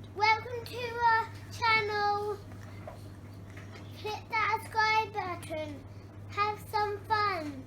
Welcome to our channel. Click that subscribe button. Have some fun.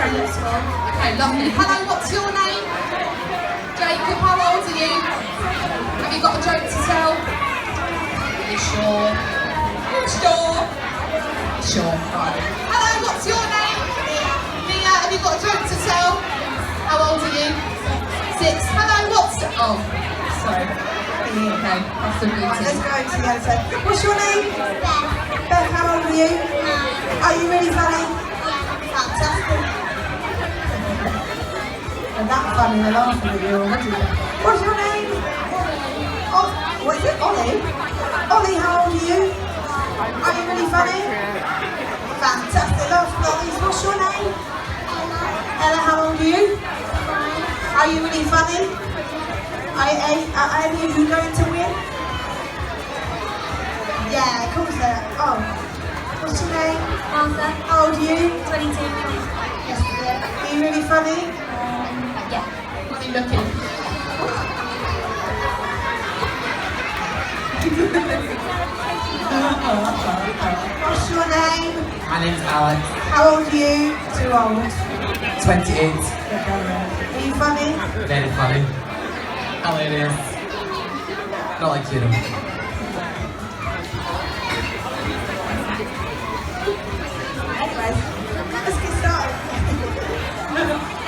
Okay, lovely. Hello, what's your name? Jacob, how old are you? Have you got a joke to tell? Are you sure? Sure? Sure. Right. Hello, what's your name? Mia, have you got a joke to tell? How old are you? 6. Hello, what's... Oh, sorry. Okay, that's the beauty. Let's go together. What's your name? Beth. Beth, how old are you? 9. Are you really funny? Fantastic. And that's funny, they're laughing at you already. What's your name? Oh, what is it? Ollie? Ollie, how old are you? Are you really funny? Fantastic, lots of Ollies. What's your name? Ella, how old are you? 5. Are you really funny? Are any of you going to win? Yeah, of course they are. Oh, what's your name? Martha. How old are you? 22. Yesterday. Are you really funny? Yeah. What are you looking? What's your name? My name's Alex, How old are you? Too old. 28, Are you funny? very funny, hilarious, not like you though. Anyways, let's get started.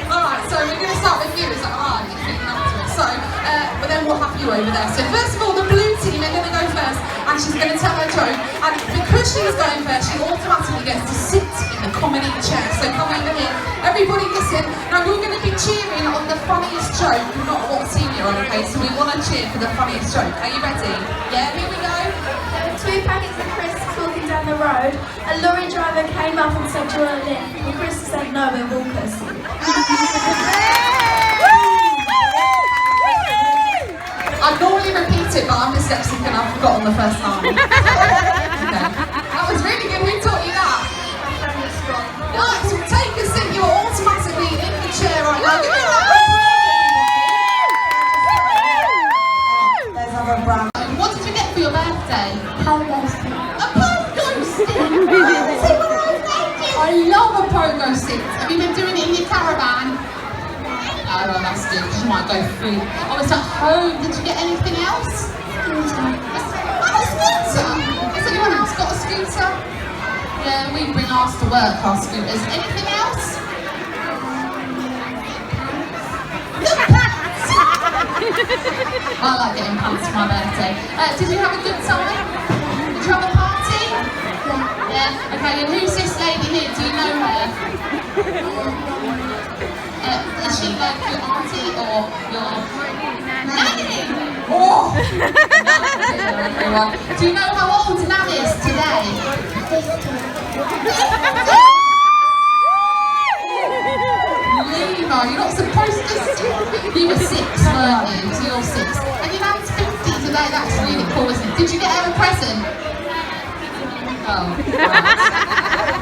Alright, so we're going to start with you, is that alright? So, but then we'll have you over there. So first of all, the blue team are going to go first, and she's going to tell her joke. And because she's going first, she automatically gets to sit in the comedy chair. So come over here. Everybody listen. Now you're going to be cheering on the funniest joke, not what team you're on, okay? So we want to cheer for the funniest joke. Are you ready? Yeah, here we go. There were 2 packets of crisps walking down the road. A lorry driver came up and said, "Do you want a lift?" And Chris said, "No, we're walkers." I normally repeat it, but I'm dyslexic and I've forgotten the first time. Okay. That was really good. Who taught you that? Right, so take a seat. You're automatically in the chair right now. Give me a round of applause. There's other brown. What did you get for your birthday? Pogo stick. A pogo stick! I love a pogo stick. Have you been doing it in your caravan? Oh, well, that's good, because you might go through. Oh, it's at home. Did you get anything else? A scooter. Has anyone else got a scooter? Yeah, we bring ours to work, our scooters. Anything else? The pants! I like getting pants for my birthday. Did you have a good time? Did you have a party? Yeah. Okay, and who's this lady here? Do you know her? Is she like your auntie or your nanny? Oh! Do you know how old Nan is today? Lima, you're not supposed to. You were 6, weren't you? So you're 6. And your Nan's 50 today. That's really cool, isn't it? Did you get her a present? Oh.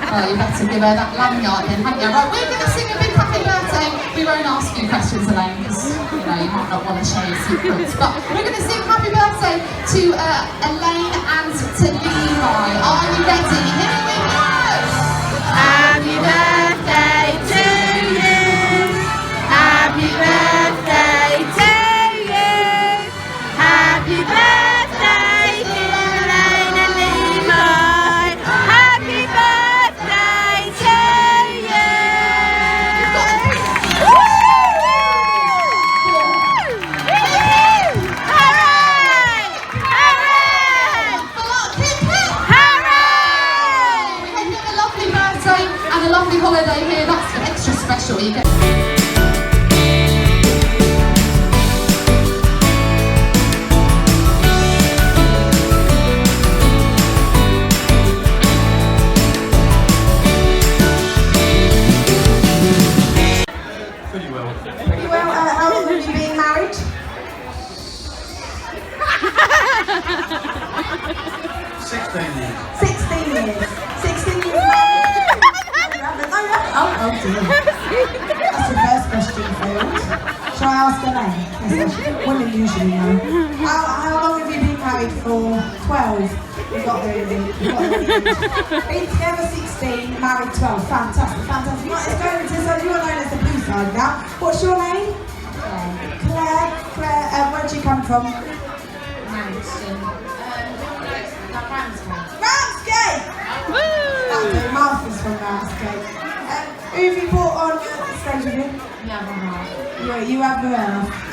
Oh, you better give her that lanyard then, haven't you? Right, we're going to sing a big happy birthday. We won't ask you questions, Elaine, because you might not want to share your secrets. But we're going to sing happy birthday to Elaine and to Levi. Are you ready? Here we go! Happy birthday to you. Happy birthday to you. Happy birthday to Elaine and Levi. Happy birthday to you. Hooray! Hooray! Hip, hip! Hooray! lovely holiday here. That's extra special. You get. Pretty well. Pretty well. How long have you been married? 16 years. 16 years. 16 years married. Oh dear. That's the first question failed. Shall I ask her name? Yes, women usually know. How long have you been married for? 12. We got there in the end. Been together 16, married 12. Fantastic, fantastic. Right, let's go into this. You are known as the blue side now. What's your name? Claire. Claire, where do you come from? Ramsgate! That'll do. Martha's from Ramsgate. Who have you brought on stage with you? Yeah, you have the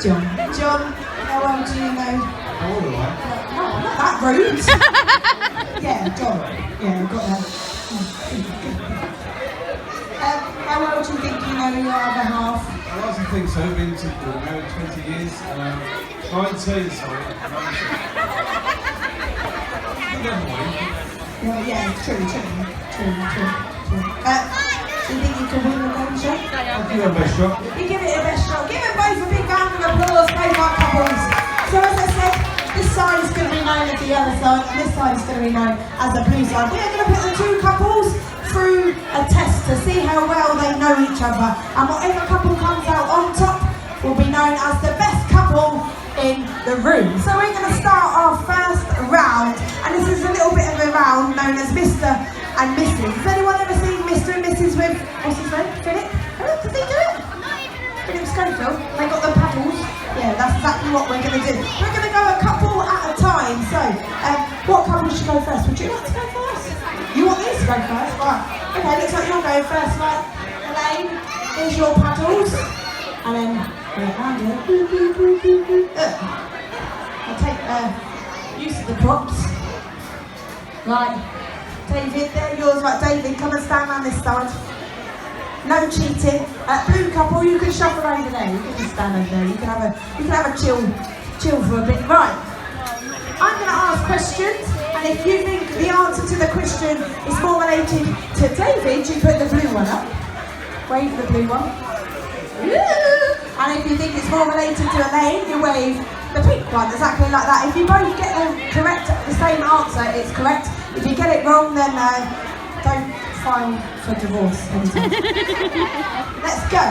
John. John, how well do you know? All right. No, not that rude. Yeah, John. Yeah, I've got that. How well do you think you know your other half? I like to think so. Been married 20 years. 19, sorry. 19. Well, yeah, true. Do you think you can win the game show? I'll give it a best shot. You give it a best shot. Give them both a big round of applause, both our couples. So as I said, this side is going to be known as the other side, and this side is going to be known as the blue side. We are going to put the two couples through a test to see how well they know each other. And whatever couple comes out on top will be known as the best couple in the room. So we're going to start our first round, and this is a little bit of a round known as Mr. and Mrs. Has anyone ever seen Mr. and Mrs. with, what's his name, Philip? Oh, did they do it? Philip Schofield. They got the paddles. Yeah, that's exactly what we're going to do. We're going to go a couple at a time. So, what couple should go first? Would you like to go first? You want these to go first? Right. Okay, looks like you're going first, right? Elaine, here's your paddles. And then, around here. I'll take use of the props. Right. David, they're yours. Right, David, come and stand around this side. No cheating. Blue couple, you can shuffle over there. You can just stand over there. You can have a chill for a bit. Right. I'm going to ask questions, and if you think the answer to the question is more related to David, you put the blue one up. Wave the blue one. And if you think it's more related to Elaine, you wave the pink one, exactly like that. If you both get the same answer, it's correct. If you get it wrong, then don't file for divorce anytime. Let's go.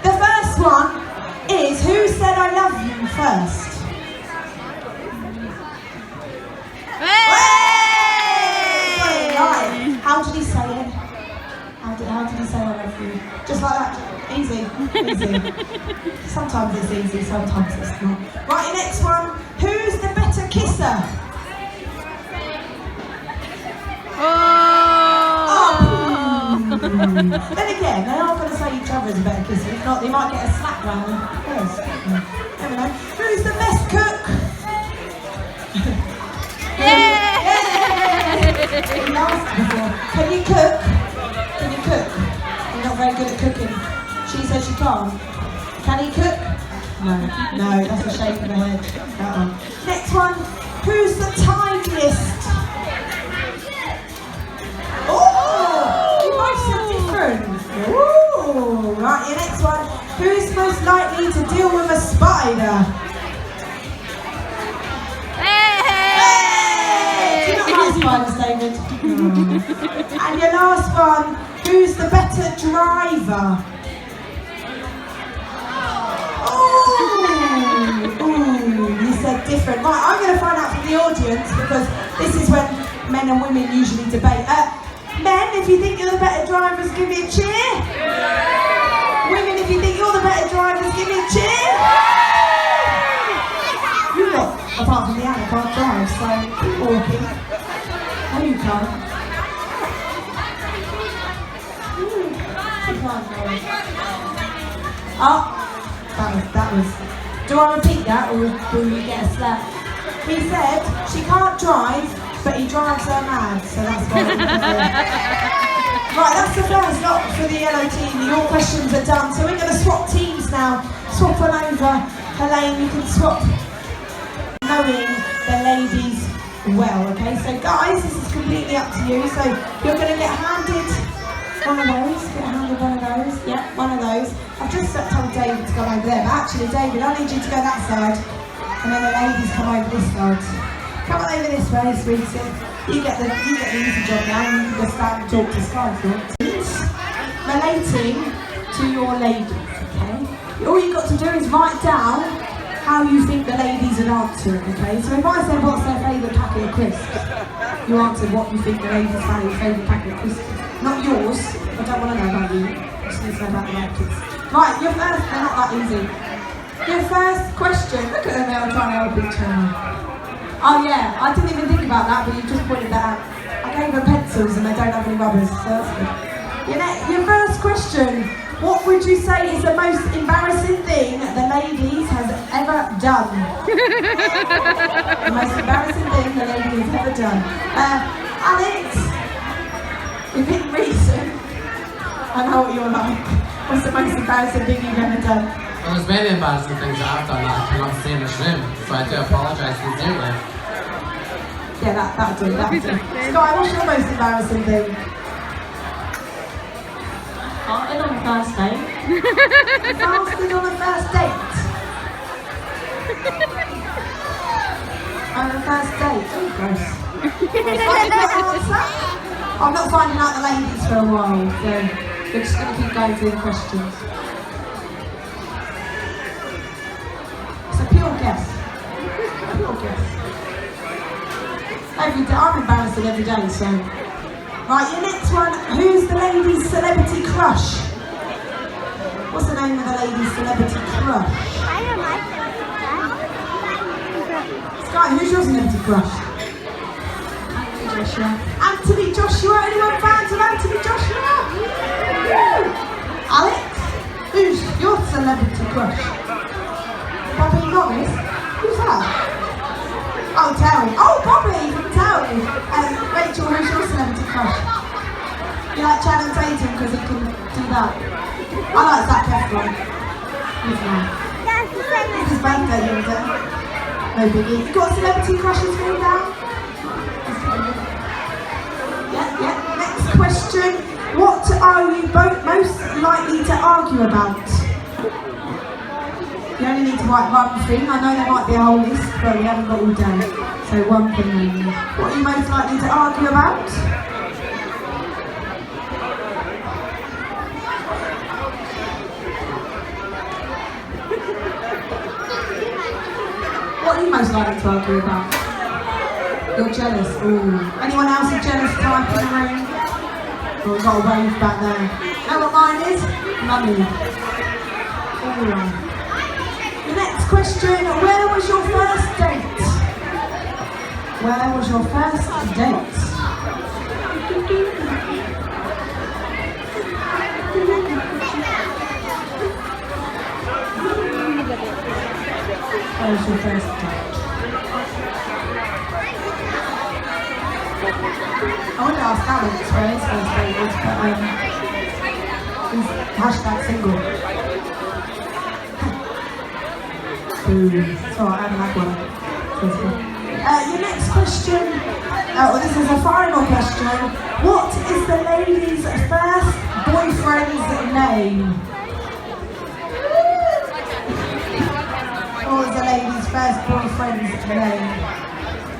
The first one is, who said I love you first? Hey! Right. How did he say it? How did he say I love you? Just like that. Easy. Sometimes it's easy, sometimes it's not. Right, your next one. Who's the better kisser? Then again, they are going to say each other is a better kisser. If not, they might get a slap round them first. Never know. Who's the best cook? We asked before. Can you cook? You're not very good at cooking. She said she can't. Can he cook? No, that's a shake of the head. That one. Next one. Who's the tidiest? Oh, you both said different. Ooh, right, your next one. Who's most likely to deal with a spider? Hey! Do you not like spiders, David? And your last one. Who's the better driver? Ooh, you said different. Right, I'm going to find out from the audience, because this is when men and women usually debate. Men, if you think you're the better drivers, give me a cheer. Women, if you think you're the better drivers, give me a cheer. You lot, apart from the Anna, can't drive, so keep walking. No, you can't. Oh, that was. Do I repeat that, or will you get a slap? He said she can't drive, but he drives her mad, so that's what. Right, that's the first lot for the yellow team. Your questions are done. So we're going to swap teams now. Swap on over. Helene, you can swap knowing the ladies well, okay? So guys, this is completely up to you. So you're going to get handed one of those. Get handed one of those. Yeah, one of those. I've just told David to go over there. But actually, David, I need you to go that side. And then the ladies come over this side. Come on over this way, sweetie. You get the easy job now, and you can just stand and talk to Sky if you want to. Relating to your ladies, okay? All you've got to do is write down how you think the ladies would answer it, okay? So if I said what's their favourite packet of crisps, you answered what you think the ladies' favourite packet of crisps is. Not yours, I don't want to know about you. I just need to know about the ladies. Right, your first, they're not that easy. Your first question, look at them, they were trying to help each other. Oh yeah, I didn't even think about that, but you just pointed that out. I gave them pencils and they don't have any rubbers, so that's good. Your first question, what would you say is the most embarrassing thing the ladies has ever done? The most embarrassing thing the lady has ever done. Alex, within reason, I know what you're like. What's the most embarrassing thing you've ever done? Well, there's many embarrassing things that I've done that I cannot say in this room, so I do apologise sincerely. Yeah, that'll do. Sky, what's your most embarrassing thing? Farted on the first date. Fasted on a first date? On a first date? Oh, gross. I'm not finding out the ladies for a while, so we're just going to keep going through the questions. It's a pure guess. Pure guess. Every day, I'm embarrassing every day, so. Right, your next one, who's the lady's celebrity crush? What's the name of the lady's celebrity crush? I don't like Sky, who's your celebrity crush? Joshua. Anthony Joshua, anyone fans of Anthony Joshua? Alex, who's your celebrity crush? Bobby Morris? Who's that? Oh, Terry. Oh, Bobby from Terry. Rachel, who's your celebrity crush? You like Channing Tatum because he can do that? I like Zac Efron. He's nice. That's the same It's his birthday the other day. No biggie. You got celebrity crushes for him now? Yeah. Next question. What are you both most likely to argue about? You only need to write one thing. I know there might be a whole list, but we haven't got all day. So one thing only. What are you most likely to argue about? What are you most likely to argue about? You're jealous. Ooh. Anyone else a jealous type in the room? Oh, we've got a wave back there. Know what mine is? Money. Ooh. The next question, where was your first date? Where was your first date? Where was your first date? I want to ask Alex where his first date was, but he's hashtag single. It's alright, I haven't had one. Your next question, this is a final question. What is the lady's first boyfriend's name? What was the lady's first boyfriend's name?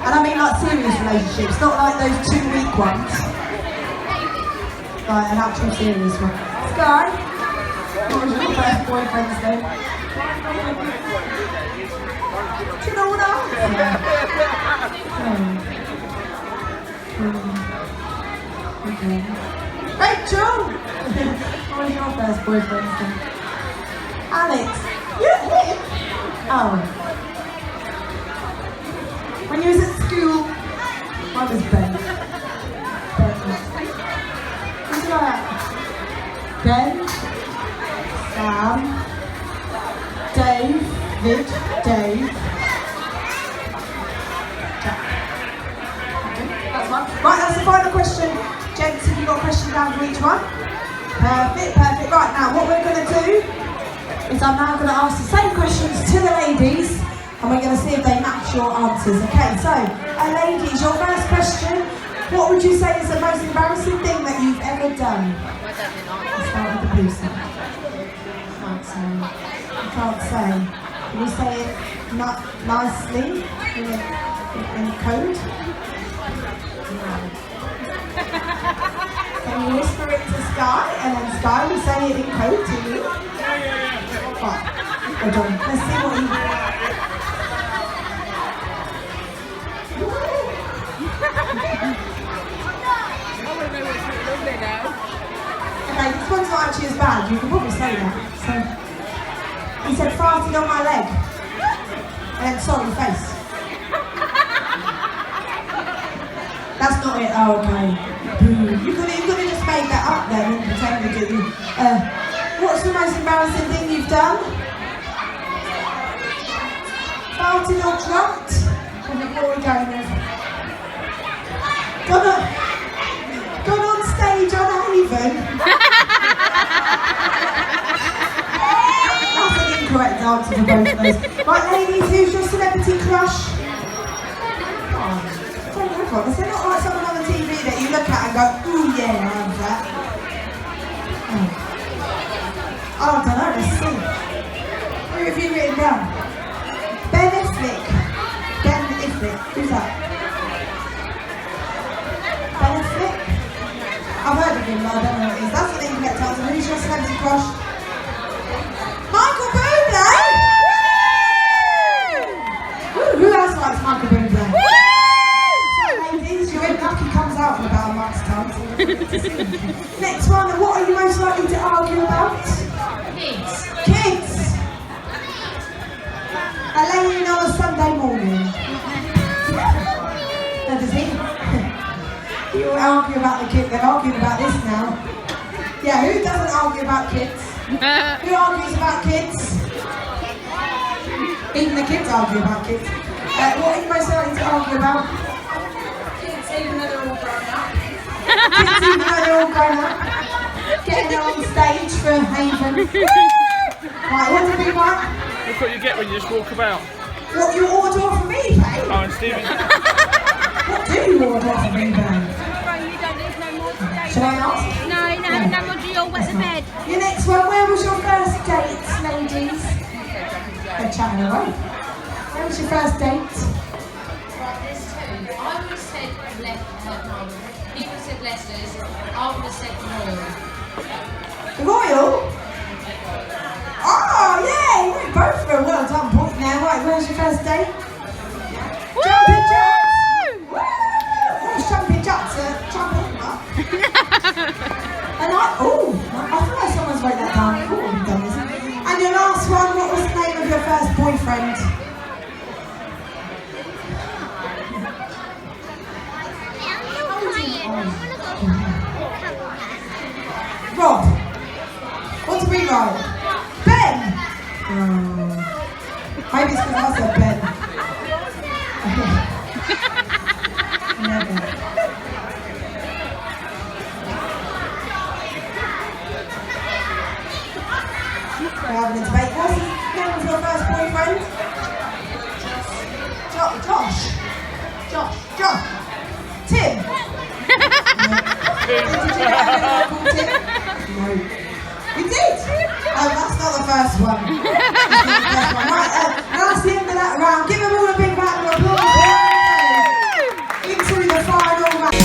And I mean like serious relationships, not like those 2-week ones. Like an actual serious one. Sky, what was your first boyfriend's name? Do you know what else? Okay. Rachel! What was your first boyfriend's name? Alex! You're him? Oh. When you was at school, I was Ben. Who's that? Ben? Sam? Dave? Dave. Jack. Okay, that's one. Right, that's the final question. Gents, have you got a question down for each one? Perfect, perfect. Right, now what we're going to do is I'm now going to ask the same questions to the ladies and we're going to see if they match your answers. Okay, so ladies, your first question, what would you say is the most embarrassing thing that you've ever done? Let's start with the blue side. Can't say. You can't say. Can you say it nicely in code? No. Can you whisper it to Sky and then Sky will say it in code to you? Right, well done. Let's see what you do. Okay, this one's not actually as bad, you can probably say that. So, he said farted on my leg. And then sorry face. That's not it, oh okay. You could have just made that up then and pretended that you... what's the most embarrassing thing you've done? Farted or drunked? What are we going with? Gone on stage on Haven? That's an incorrect answer for both of those. Right ladies, who's your celebrity crush? Is there not like someone on the TV that you look at and go, ooh yeah, I love that? Oh, I don't know, let's see. Who have you written down? Ben Affleck. Ben Affleck, who's that? Ben Affleck? I've heard of him, but I don't know what it is. That's an incorrect answer. Who's your celebrity crush? Michael Bublé! Who else likes Michael Bublé? Lucky comes out in about a month's time. Next one, what are you most likely to argue about? Kids. Kids! Elaine on a Sunday morning. No, does he? You all argue about the kid, they're arguing about this now. Yeah, who doesn't argue about kids? Who argues about kids? Even the kids argue about kids. What are you most likely to argue about? Even though they're all grown up. Kids, even though they're all grown up. Getting them on stage for Haven. Right, what did we want? Look what you get when you just walk about. What you order off of eBay? Oh, and Stephen. What do you order off of eBay? Shall I ask? No, no more, you'll wet the bed. Your next one, where was your first date, ladies? They're chatting away. Where was your first date? I would have said he would have said Leicester's, I would have said The the Royal. Royal? Oh, yeah, you went both for a well done point now. Right, where's your first date? Jumping jacks! Woo! Where's jumping jacks? Jumping up. And I feel like someone's wrote that down. Oh, we've done this. And your last one, what was the name of your first boyfriend? Rob. What do we write? Ben! Maybe it's because I said Ben. Never. We're having a debate. What's the name of your first boyfriend? Josh. Tim. Did you get a called Tim? No. You did? Oh, that's not the first one. Right, that's the end of that round. Give them all a big round of applause. Into the final round.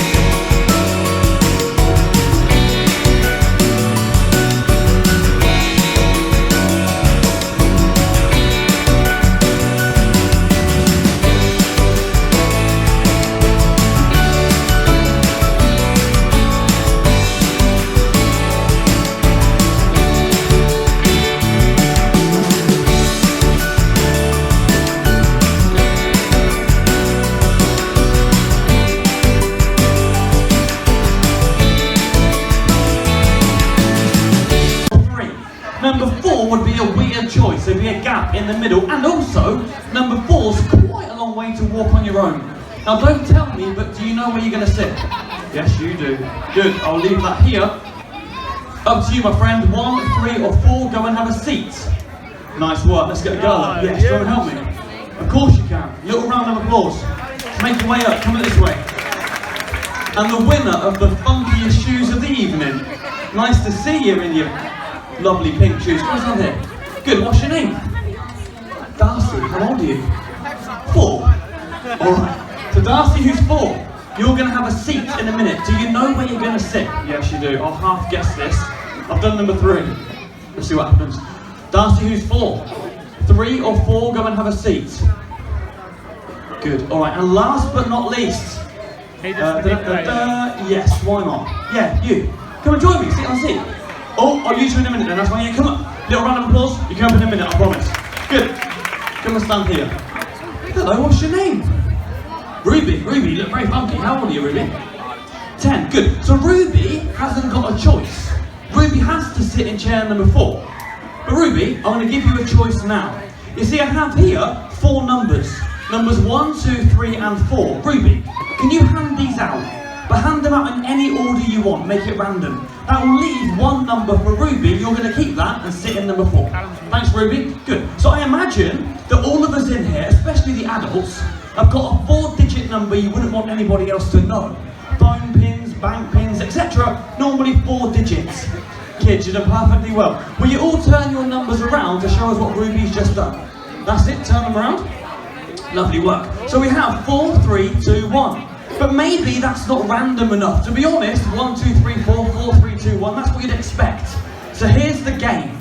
Number 4 would be a weird choice. There'd be a gap in the middle. And also, number 4's quite a long way to walk on your own. Now don't tell me, but do you know where you're going to sit? Yes, you do. Good, I'll leave that here. Up to you, my friend. 1, 3 or 4, go and have a seat. Nice work, let's get a girl up. Yes, go and help me. Of course you can. Little round of applause. Make your way up, come this way. And the winner of the funkiest shoes of the evening. Nice to see you in your lovely pink shoes. What's on here? Good, what's your name? Darcy, how old are you? 4. Alright, so Darcy, who's 4, you're going to have a seat in a minute. Do you know where you're going to sit? Yes, you do. I'll half guess this. I've done number 3. Let's see what happens. Darcy, who's 4, 3 or 4, go and have a seat. Good, alright, and last but not least, yes, why not? Yeah, you. Come and join me, sit on a seat. Oh, I'll use you in a minute then, that's why you come up. Little round of applause, you come up in a minute, I promise. Good. Come and stand here. Hello, what's your name? Ruby. Ruby, you look very funky. How old are you, Ruby? 10, good. So Ruby hasn't got a choice. Ruby has to sit in chair number 4. But Ruby, I'm going to give you a choice now. You see, I have here 4 numbers. Numbers 1, 2, 3 and 4. Ruby, can you hand these out? But hand them out in any order you want, make it random. That will leave 1 number for Ruby, you're going to keep that and sit in number 4. Thanks Ruby, good. So I imagine that all of us in here, especially the adults, have got a 4-digit number you wouldn't want anybody else to know. Phone pins, bank pins, etc. Normally 4 digits. Kids, you done perfectly well. Will you all turn your numbers around to show us what Ruby's just done? That's it, turn them around. Lovely work. So we have 4, 3, 2, 1. But maybe that's not random enough. To be honest, 1, 2, 3, 4, 4, 3, 2, 1, that's what you'd expect. So here's the game.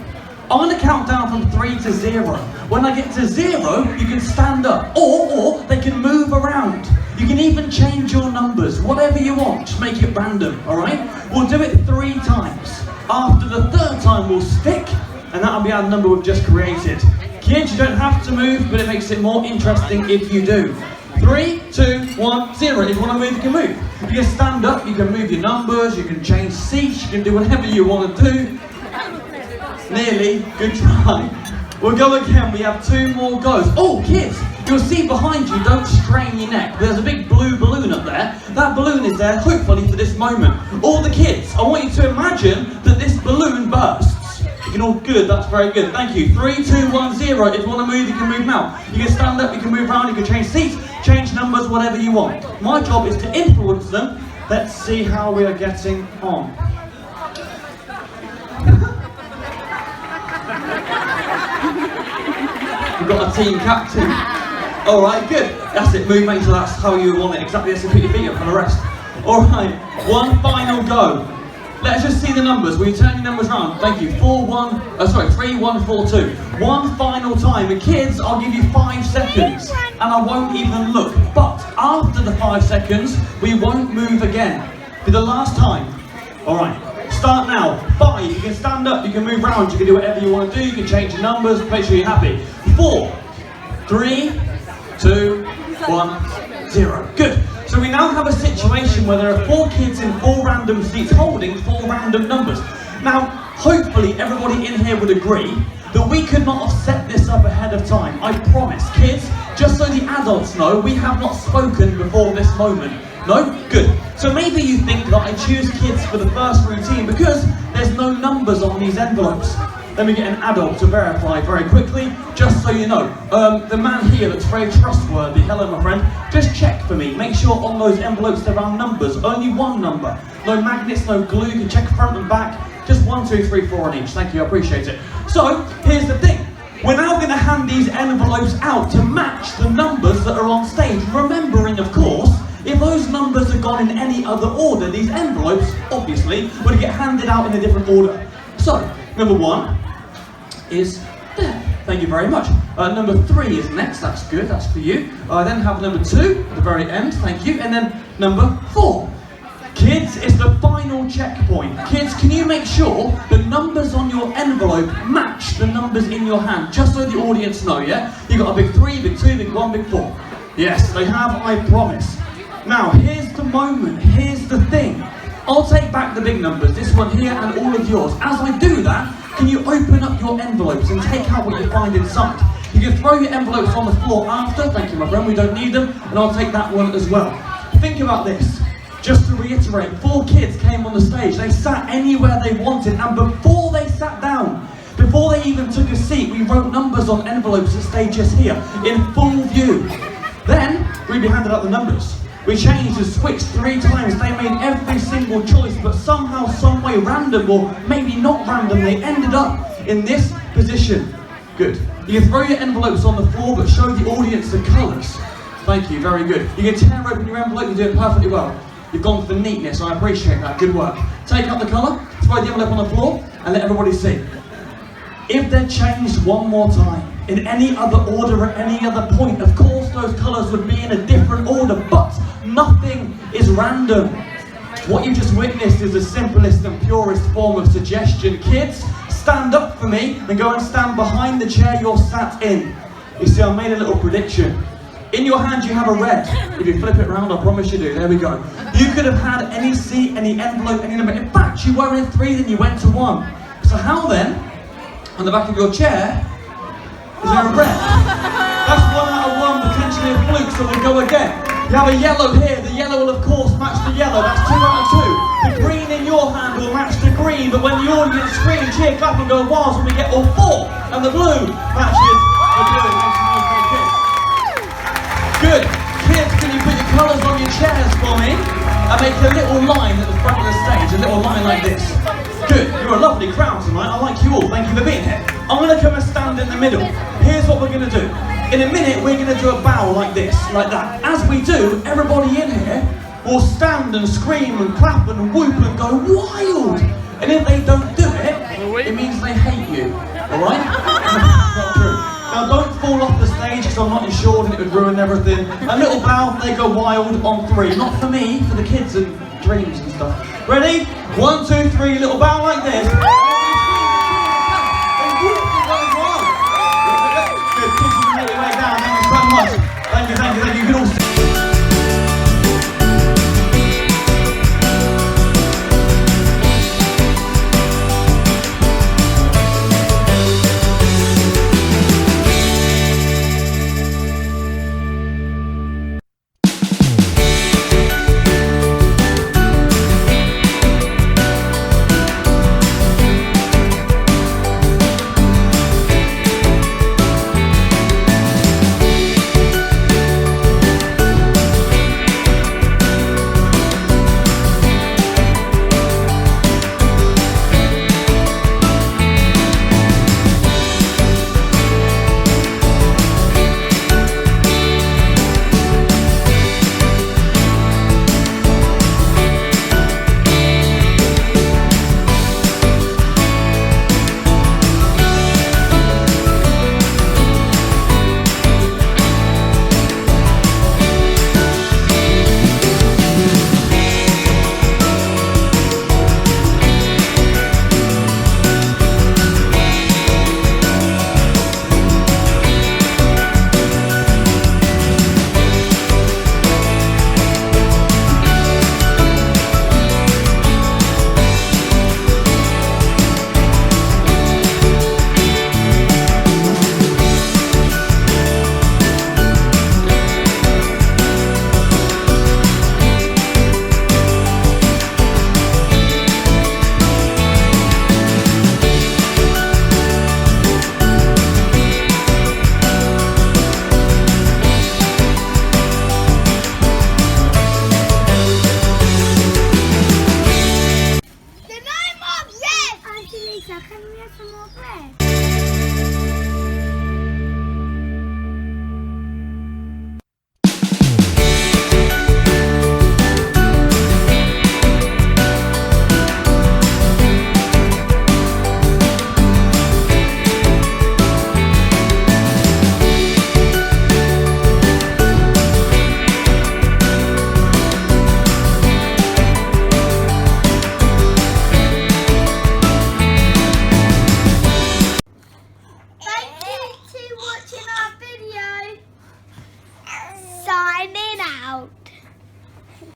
I'm going to count down from 3 to 0. When I get to 0, you can stand up, or they can move around. You can even change your numbers, whatever you want, just make it random, alright? We'll do it 3 times. After the 3rd time, we'll stick, and that'll be our number we've just created. Kids, you don't have to move, but it makes it more interesting if you do. 3, 2, 1, 0. If you want to move, you can move. If you can stand up, you can move your numbers, you can change seats, you can do whatever you want to do. Nearly, good try. We'll go again, we have 2 more goes. Oh, kids, you'll see behind you, don't strain your neck. There's a big blue balloon up there. That balloon is there, hopefully, for this moment. All the kids, I want you to imagine that this balloon bursts. You can all, good, that's very good, thank you. 3, 2, 1, 0. If you want to move, you can move now. You can stand up, you can move around, you can change seats, change numbers, whatever you want. My job is to influence them. Let's see how we are getting on. We've got a team captain. Alright, good. That's it, move, make sure that's how you want it. Exactly, that's it, put your feet up for the rest. Alright, 1 final go. Let's just see the numbers. Will you turn your numbers around? Thank you. 3, 1, 4, 2. 1 final time. And kids, I'll give you 5 seconds. And I won't even look. But after the 5 seconds, we won't move again. For the last time. Alright. Start now. 5. You can stand up, you can move around, you can do whatever you want to do, you can change your numbers, make sure you're happy. 4, 3, 2, 1, 0. Good. So we now have a situation where there are 4 kids in 4 random seats holding 4 random numbers. Now, hopefully everybody in here would agree that we could not have set this up ahead of time. I promise. Kids, just so the adults know, we have not spoken before this moment. No? Good. So maybe you think that I choose kids for the first routine because there's no numbers on these envelopes. Let me get an adult to verify very quickly, just so you know. The man here looks very trustworthy. Hello, my friend. Just check for me. Make sure on those envelopes there are numbers. Only 1 number. No magnets, no glue. You can check front and back. Just 1, 2, 3, 4 on each. Thank you, I appreciate it. So, here's the thing. We're now going to hand these envelopes out to match the numbers that are on stage. Remembering, of course, if those numbers had gone in any other order, these envelopes, obviously, would get handed out in a different order. So, number 1 is there. Thank you very much. Number 3 is next. That's good. That's for you. I then have number 2 at the very end. Thank you. And then number 4. Kids, it's the final checkpoint. Kids, can you make sure the numbers on your envelope match the numbers in your hand? Just so the audience know, yeah? You've got a big 3, big 2, big 1, big 4. Yes, they have, I promise. Now, here's the moment. Here's the thing. I'll take back the big numbers, this one here and all of yours. As I do that, can you open up your envelopes and take out what you find inside? You can throw your envelopes on the floor after. Thank you, my friend, we don't need them. And I'll take that one as well. Think about this. Just to reiterate, 4 kids came on the stage. They sat anywhere they wanted, and before they sat down, before they even took a seat, we wrote numbers on envelopes that stayed just here, in full view. Then, we'd be handed out the numbers. We changed and switched 3 times. They made every single choice, but somehow, some way random, or maybe not random, they ended up in this position. Good. You can throw your envelopes on the floor, but show the audience the colours. Thank you, very good. You can tear open your envelope, you're doing perfectly well. You've gone for the neatness, I appreciate that, good work. Take out the colour, throw the envelope on the floor, and let everybody see. If they're changed one more time, in any other order at any other point, of course those colours would be in a different order, but nothing is random. What you just witnessed is the simplest and purest form of suggestion. Kids, stand up for me and go and stand behind the chair you're sat in. You see, I made a little prediction. In your hand you have a red. If you flip it around, I promise you do. There we go. You could have had any seat, any envelope, any number. In fact, you were in 3, then you went to 1. So how then, on the back of your chair, is there a red? That's 1 out of 1, potentially a fluke, so we'll go again. You have a yellow here. The yellow will of course match the yellow. That's 2 out of 2. The green in your hand will match the green, but when the audience scream, cheer, clap and go wild, when we get all 4, and the blue matches the blue. Good. Kids, can you put your colours on your chairs for me? And make a little line at the front of the stage, a little line like this. Good. You're a lovely crowd tonight. I like you all. Thank you for being here. I'm going to come and stand in the middle. Here's what we're going to do. In a minute, we're going to do a bow like this, like that. As we do, everybody in here will stand and scream and clap and whoop and go wild. And if they don't do it, it means they hate you. Alright? Not true. Now don't fall off the stage because I'm not insured and it would ruin everything. A little bow, they go wild on 3. Not for me, for the kids and dreams and stuff. Ready? 1, 2, 3, little bow like this. Good, kids, you can make your way down. Thank you so much. Thank you, thank you, thank you. You can all see. Can we have some more bread?